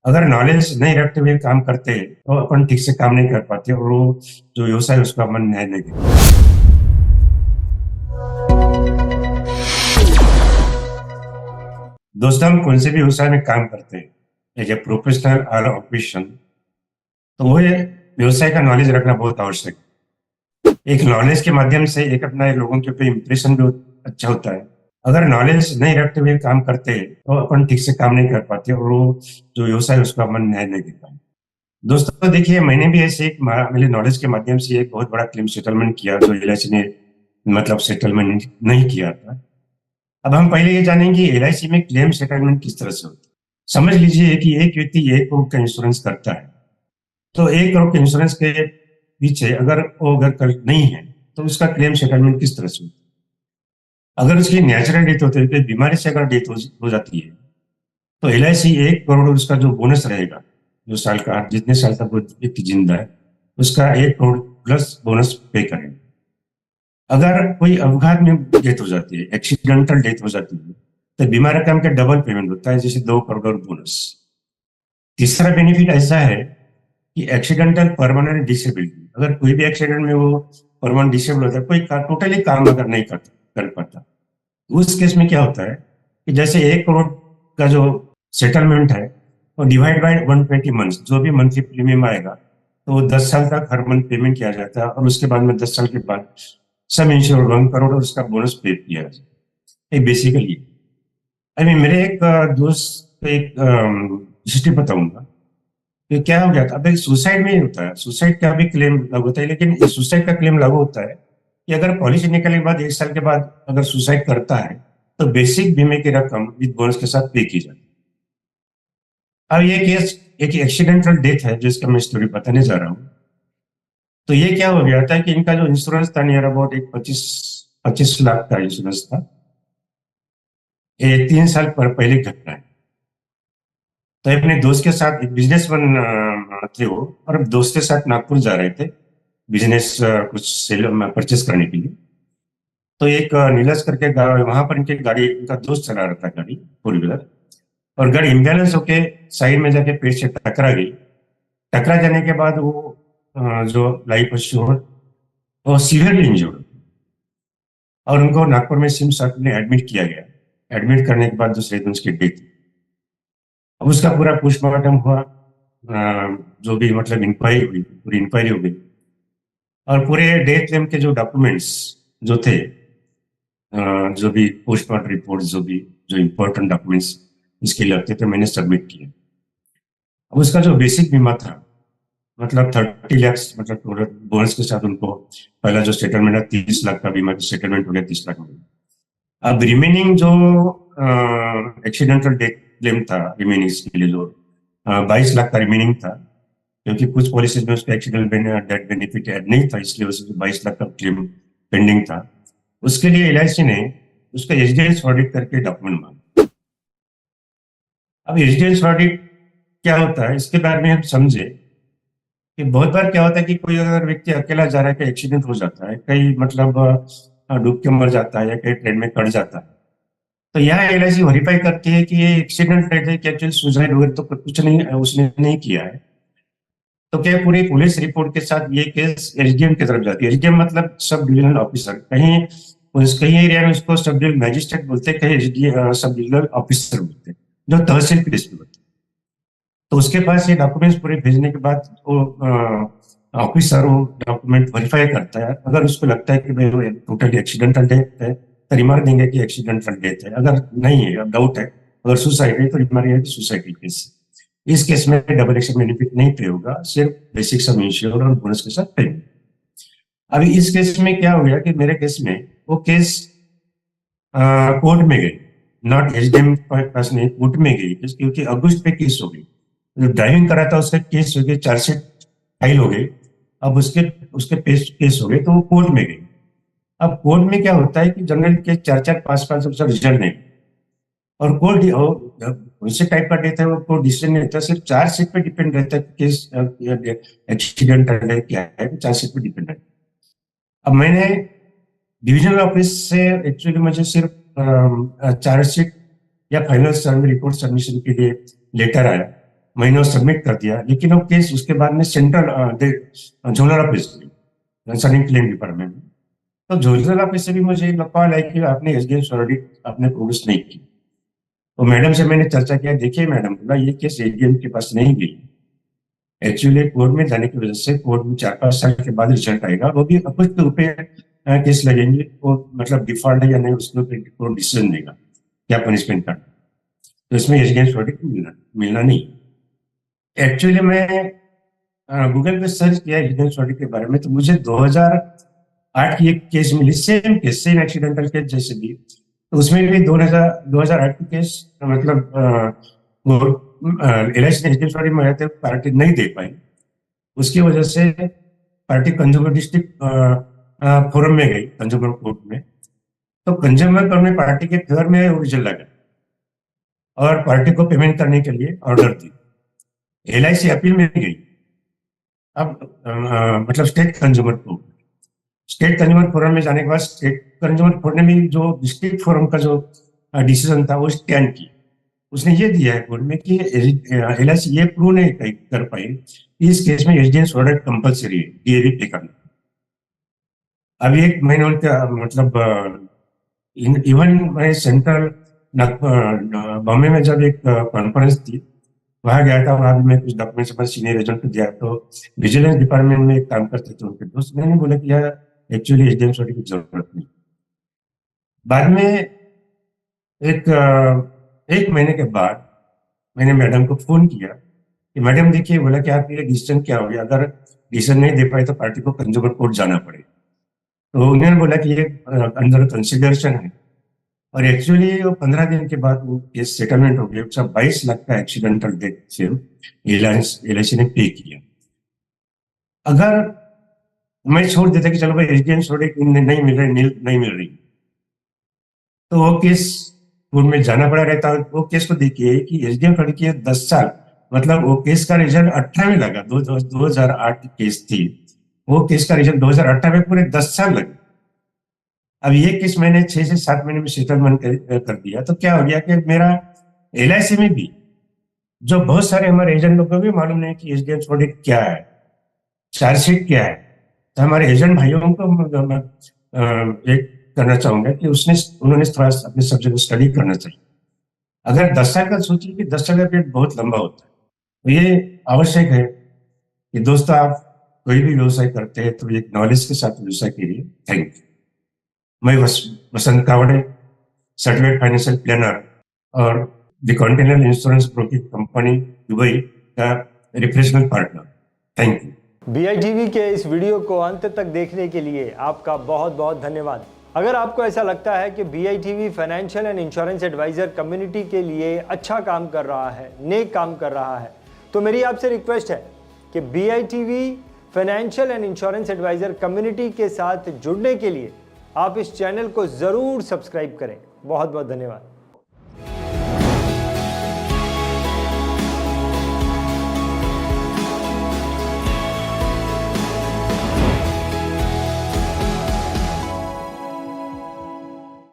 अगर नॉलेज नहीं रखते हुए काम करते तो अपन ठीक से काम नहीं कर पाते और वो जो व्यवसाय है उसका मन न्याय नहीं देता। दोस्तों, हम कौन से भी व्यवसाय में काम करते हैं एज ए प्रोफेशनल और ऑफिशियल, तो वो ये व्यवसाय का नॉलेज रखना बहुत आवश्यक है। एक नॉलेज के माध्यम से एक अपना लोगों के ऊपर इम्प्रेशन भी अच्छा होता है। अगर नॉलेज नहीं रखते हुए काम करते तो अपन ठीक से काम नहीं कर पाते और वो जो व्यवसाय है उसका मन न्याय नहीं देता। दोस्तों देखिए, मैंने भी ऐसे एक मेरे नॉलेज के माध्यम से एक बहुत बड़ा क्लेम सेटलमेंट किया जो एलआईसी ने मतलब सेटलमेंट नहीं किया था। अब हम पहले ये जानेंगे एलआईसी में क्लेम सेटलमेंट किस तरह से होता है। समझ लीजिए कि एक व्यक्ति 1 करोड़ का इंश्योरेंस करता है, तो 1 करोड़ के इंश्योरेंस के पीछे अगर वो अगर नहीं है तो उसका क्लेम सेटलमेंट किस तरह से होता है। अगर उसकी नेचुरल डेथ होती है, कोई बीमारी से अगर डेथ हो जाती है, तो एलआईसी 1 करोड़ उसका जो बोनस रहेगा, जो साल का जितने साल तक वो व्यक्ति जिंदा है उसका 1 करोड़ प्लस बोनस पे करेंगे। अगर कोई अपघात में डेथ हो जाती है, एक्सीडेंटल डेथ हो जाती है, तो बीमा रकम का डबल पेमेंट होता है, जैसे 2 करोड़ बोनस। तीसरा बेनिफिट ऐसा है कि एक्सीडेंटल परमानेंट डिसेबिलिटी, अगर कोई भी एक्सीडेंट में वो परमानेंट डिसेबल होता है, कोई टोटली काम अगर नहीं कर पाता, उस केस में क्या होता है कि जैसे 1 करोड़ का जो सेटलमेंट है वो डिवाइड बाय 120 मंथ, जो भी मंथली प्रीमियम आएगा तो वो 10 साल तक हर मंथ पेमेंट किया जाता है और उसके बाद में 10 साल के बाद सब इंश्योर 1 करोड़ और उसका बोनस पे किया जाता है। ये बेसिकली मेरे एक दोस्त को एक हिस्ट्री बताऊंगा कि क्या हो गया था। अब सुसाइड में ही होता है, सुसाइड का भी क्लेम लागू होता है, लेकिन सुसाइड का क्लेम लागू होता है कि अगर पॉलिसी निकलने के बाद 1 साल के बाद अगर सुसाइड करता है तो बेसिक बीमे की रकम विद बोनस के साथ पे की जाती है। अब ये केस एक एक्सीडेंटल डेथ है जिसका मैं स्टोरी बताने जा रहा हूँ। तो ये क्या हो गया था कि इनका जो इंश्योरेंस था नियर अबाउट एक 25 लाख का इंश्योरेंस था। ये 3 साल पहले की घटना है। तो अपने दोस्त के साथ एक बिजनेसमैन थे वो, और दोस्त के साथ नागपुर जा रहे थे बिजनेस कुछ सेल परचेस करने के लिए। तो एक नीलस करके वहां पर इनकी गाड़ी, इनका दोस्त चला रहा था गाड़ी, 4 व्हीलर, और गाड़ी इम्बैलेंस होके साइड में जाके पेड़ से टकरा गई। टकरा जाने के बाद वो जो लाइफ अस्योर वो सीवियरली इंजर्ड, और उनको नागपुर में सिम्स में एडमिट किया गया। एडमिट करने के बाद दूसरे दिन उसकी डेथ। अब उसका पूरा पोस्टमार्टम हुआ, जो भी मतलब इंक्वायरी हुई, पूरी इंक्वायरी हो गई, और पूरे डेथ क्लेम के जो डॉक्यूमेंट्स जो थे, जो भी पोस्टमार्टम रिपोर्ट, जो भी जो इम्पोर्टेंट डॉक्यूमेंट्स इसके लिए लगते थे, मैंने सबमिट किए। अब उसका जो बेसिक बीमा था मतलब 30 लाख, मतलब बोनस के साथ उनको पहला जो सेटलमेंट है 30 लाख का बीमा सेटलमेंट हो गया, 30 लाख में। अब रिमेनिंग जो एक्सीडेंटल डेथ क्लेम था, रिमेनिंग के लिए जो 22 लाख का रिमेनिंग था, क्योंकि कुछ पॉलिसीज में उसका एक्सीडेंट डेथ बेनिफिट ऐड नहीं था, इसलिए उसको 22 लाख का क्लेम पेंडिंग था। उसके लिए एलआईसी ने उसका एचडीएस ऑडिट करके डॉक्यूमेंट मांगा। अब एचडीएस ऑडिट क्या होता है इसके बारे में हम समझे कि बहुत बार क्या होता है कि कोई अगर व्यक्ति अकेला जा रहा है, कहीं एक्सीडेंट हो जाता है, कहीं मतलब डूब के मर जाता है या कहीं ट्रेन में कट जाता है, तो यहाँ एलआईसी वेरीफाई करती है कि ये एक्सीडेंट है कि एक्चुअली सुसाइड वगैरह तो कुछ नहीं, उसने नहीं किया है। तो क्या पूरी पुलिस रिपोर्ट के साथ ये केस एसडीएम की तरफ जाती है। एसडीएम मतलब सब डिविजनल ऑफिसर, कहीं एरिया में उसको सब डिविजनल मैजिस्ट्रेट बोलते हैं, कहीं एसडीएम सब डिविजनल ऑफिसर बोलते हैं, जो तहसील पुलिस में होते हैं। तो उसके पास ये डॉक्यूमेंट्स पूरे भेजने के बाद वो ऑफिसर वो डॉक्यूमेंट वेरीफाई करता है। अगर उसको लगता है कि भाई वो टोटली एक्सीडेंटल डेथ है तो रिमार्क देंगे कि एक्सीडेंटल डेथ है। अगर नहीं है, डाउट है, अगर सुसाइड है तो रिमार्क है कि सुसाइड केस। इस केस में डबल एक्शन बेनिफिट नहीं पे होगा, सिर्फ बेसिक सम इंश्योर और बोनस के साथ पे। अभी इस केस में क्या हो गया कि मेरे केस में वो केस कोर्ट में गई, नॉट एसडीएम पास नहीं, कोर्ट में गई, क्योंकि अगस्त पे केस हो गई। जो ड्राइविंग करा था उसका केस हो गया, चार्जशीट फाइल हो गई। अब उसके उसके केस हो गए तो वो कोर्ट में गई। अब कोर्ट में क्या होता है कि जनरल के 4-4, 5-5 रिजल्ट नहीं, और कोर्ट उसी टाइप का डेथ है, वो कोर्ट डिसीजन नहीं रहता, सिर्फ चार्जशीट पे डिपेंड रहता है कि केस एक्सीडेंट है क्या है, चार्जशीट पे डिपेंड है। अब मैंने डिविजनल ऑफिस से एक्चुअली मुझे सिर्फ चार्जशीट या फाइनल सर्वे रिपोर्ट सबमिशन के लिए लेटर आया, मैंने सबमिट कर दिया, लेकिन वो केस उसके बाद में central zonal office concerning claim department में। तो झोलर ऑफिस से भी मुझे कॉल आई कि आपने एसडीएम ऑडिट आपने प्रोड्यूस नहीं की। तो मैडम से मैंने चर्चा किया, देखिए मैडम बोला ये केस एडीएम के पास नहीं गई, एक्चुअली कोर्ट में जाने की वजह से कोर्ट में 4-5 साल के बाद रिजल्ट आएगा, वो भी कुछ रुपए केस लगेंगे, वो मतलब डिफॉल्ट है या नहीं उसके ऊपर कोर्ट डिसीजन देगा क्या पनिशमेंट करना। तो इसमें एसडीएम ऑडिट मिलना नहीं। एक्चुअली मैं गूगल पे सर्च किया एसडीएम ऑडिट के बारे में, तो मुझे 2008 की एक केस मिली, same case, same accidental case जैसे भी। तो उसमें भी 2008 की केस, मतलब एलआईसी ने एसडीएम में थे, पार्टी नहीं दे पाई, उसकी वजह से पार्टी कंज्यूमर डिस्ट्रिक्ट फोरम में गई, कंज्यूमर कोर्ट में। तो कंज्यूमर कोर्ट में पार्टी के फेवर में रिजल्ट लगा और पार्टी को पेमेंट करने के लिए ऑर्डर दी। एलआईसी अपील में गई। अब मतलब state consumer court, state consumer forum में जाने के बाद स्टेट कंज्यूमर फोरम में जो डिस्ट्रिक्ट फोरम का जो डिसीजन था वो स्टैंड की, उसने ये दिया है कोर्ट में कि एलआईसी ये प्रूव नहीं कर पाई इस केस में एसडीएम ऑडिट कंपलसरी है, डीएवी पे करना। अभी एक महीने उनका मतलब इवन मैं सेंट्रल बॉम्बे में जब एक कॉन्फ्रेंस थी वहां गया था, वहां भी मैं कुछ डॉक्यूमेंट्स अपने सीनियर एजेंट को दिया। तो विजिलेंस डिपार्टमेंट में एक काम करते थे उनके दोस्त, मैंने बोला कि यार एक्चुअली एसडीएम ऑडिट की जरूरत नहीं। बाद में एक महीने के बाद मैंने मैडम को फोन किया कि मैडम देखिए, बोला कि आप ये डिसीजन क्या हो गया, अगर डिसीजन नहीं दे पाए तो पार्टी को कंज्यूमर कोर्ट जाना पड़े। तो उन्होंने बोला कि ये अंडर कंसिडरेशन है, और एक्चुअली वो 15 दिन के बाद वो केस सेटलमेंट हो गया। उसका 22 लाख का एक्सीडेंटल डेथ से एलआईसी ने पे किया। अगर मैं छोड़ देता कि चलो भाई एसडीएम ऑडिट नहीं मिल रही, नहीं मिल रही, तो वो केस कोर्ट में जाना पड़ा रहता। वो केस को देखिए कि एसडीएम ऑडिट की 10 साल, मतलब वो केस का रिजल्ट 18 में लगा, 2008 की केस थी, वो केस का रिजल्ट 2018 में पूरे 10 साल लगे। अब ये केस मैंने 6 से 7 महीने में सेटलमेंट कर दिया। तो क्या हो गया कि मेरा एलआईसी में भी, जो बहुत सारे हमारे एजेंट लोगों को भी मालूम नहीं कि एसडीएम ऑडिट क्या है, चार्जशीट क्या है, तो हमारे एजेंट भाइयों को एक करना चाहूंगा कि उन्होंने थोड़ा अपने सब्जेक्ट को स्टडी करना चाहिए। अगर 10 साल का सोचिए कि 10 साल का पीरियड बहुत लंबा होता है, तो ये आवश्यक है कि दोस्तों आप कोई भी व्यवसाय करते हैं तो एक नॉलेज के साथ व्यवसाय करिए। Thank you. मैं Vasant Kawade, certified financial planner और the continental insurance broking company Dubai का representative partner. Thank you. BITV के इस वीडियो को अंत तक देखने के लिए आपका बहुत बहुत धन्यवाद। अगर आपको ऐसा लगता है कि BITV financial and insurance advisor community के लिए अच्छा काम कर रहा है, नेक काम कर रहा है, तो मेरी आपसे रिक्वेस्ट है कि BITV financial and insurance advisor community के साथ जुड़ने के लिए आप इस चैनल को ज़रूर सब्सक्राइब करें। बहुत बहुत धन्यवाद।